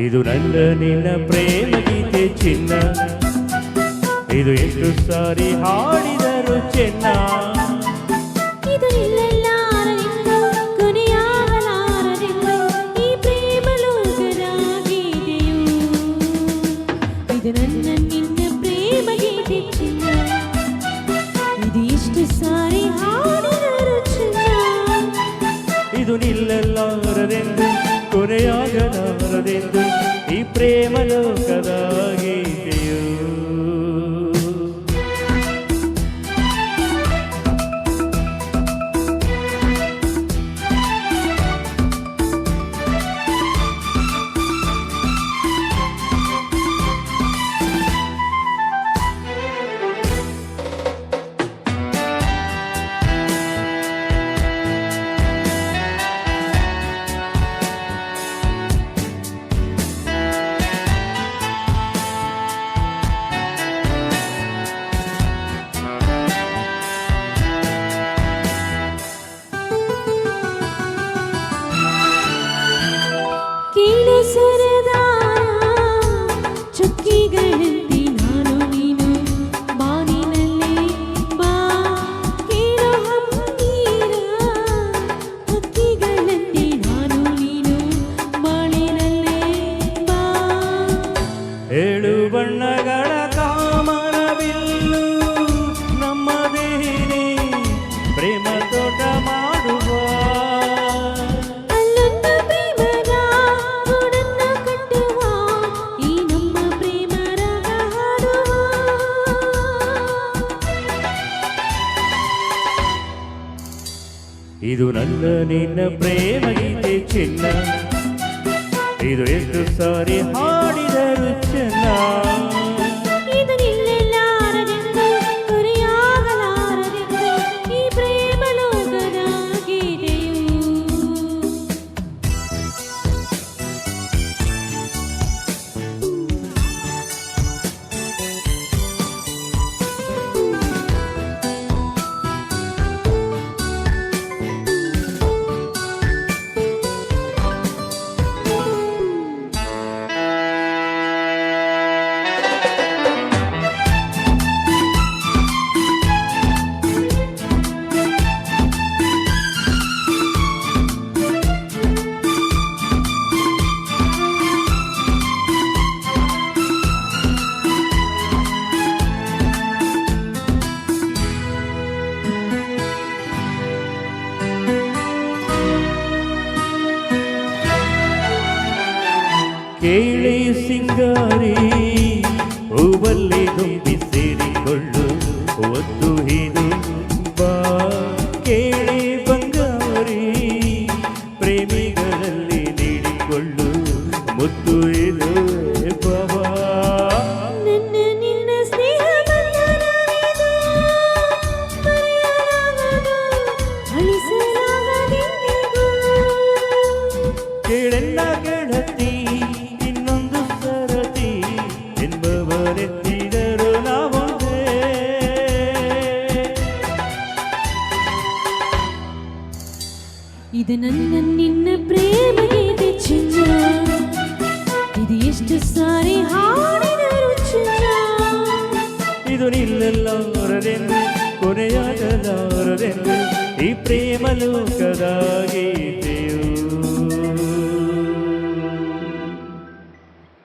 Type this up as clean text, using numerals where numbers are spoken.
ಇದು ನನ್ನ ನಿನ್ನ ಪ್ರೇಮ ಗೀತೆ ಚಿನ್ನ, ಇದು ಎಷ್ಟು ಸಾರಿ ಹಾಡಿದರು ಚೆನ್ನ. ಇದು ನಿಲ್ಲಲಾರದೆಂದು ಕೊನೆಯಾಗಲಾರದೆಂದು ಈ ಪ್ರೇಮ ಲೋಕದ ಗೀತೆಯು. ಇದು ನನ್ನ ನಿನ್ನ ಪ್ರೇಮ ಗೀತೆ ಚಿನ್ನ, ಇದು ಎಷ್ಟು ಸಾರಿ ಹಾಡಿದರು ಚೆನ್ನ. ಇದು ನಿಲ್ಲಲಾರದೆಂದು ಕೊನೆಯಾಗಲಾರದೆಂದು ಈ ಪ್ರೇಮ ಲೋಕದ ಗೀತೆಯು. ಚುಕ್ಕಿಗಳಂತೆ ನಾನು ನೀನು ಬಾನಿನಲ್ಲೇ ಬಾ, ಕೇಳೋ ಹಮ್ಮೀರ ಹಕ್ಕಿಗಳಂತೆ ನಾನು ನೀನು ಬಾನಿನಲ್ಲೇ ಬಾ. ಏಳು ಬಣ್ಣಗಳ ಕಾಮನ ಬಿಲ್ಲು ನಮ್ಮದೇನೆ ಪ್ರೇಮ ತೋಟ ಮಾಡುವ. ಇದು ನನ್ನ ನಿನ್ನ ಪ್ರೇಮ ಗೀತೆ ಚಿನ್ನ, ಇದು ಎಷ್ಟು ಸಾರಿ ಹಾಡಿದರು ಚೆನ್ನ. ಇದು ನಿಲ್ಲಲಾರದೆಂದು ಕೊನೆಯಾಗಲಾರದೆಂದು ಈ ಪ್ರೇಮ ಲೋಕದ ಗೀತೆಯು. ಕೇಳಿ ಸಿಂಗಾರಿ ಹೂವಲ್ಲಿ ತುಂಬಿ ಸೇರಿಕೊಳ್ಳು ಒತ್ತು ಇದು ಬಾ. ಕೇಳಿ ಬಂಗಾರಿ ಪ್ರೇಮಿಗಳಲ್ಲಿ ನೀಡಿಕೊಳ್ಳು ಮುತ್ತು ಇದು ಬಾಬಾ. ನನ್ನ ನಿನ್ನ ಸ್ನೇಹ ಬಂಧನವಿದು ಮರೆಯಲಾಗದು ಅಳಿಸಲಾಗದೆಂದಿಗೂ. ಕೇಳೆಲ್ಲ ಗೆಳತಿ ಇನ್ನೊಂದು ಸರತಿ ಎಂಬವರೆತ್ತಿದರು ನಾವೊಂದೇ. ಇದು ನನ್ನ ನಿನ್ನ ಪ್ರೇಮ ಗೀತೆ ಚಿನ್ನ, ಇದು ಎಷ್ಟು ಸಾರಿ ಹಾಡಿದರು ಚಿನ್ನ. ಇದು ನಿಲ್ಲಲಾರದೆಂದು ಕೊನೆಯಾಗಲಾರದೆಂದು ಈ ಪ್ರೇಮ ಲೋಕದ ಗೀತೆ.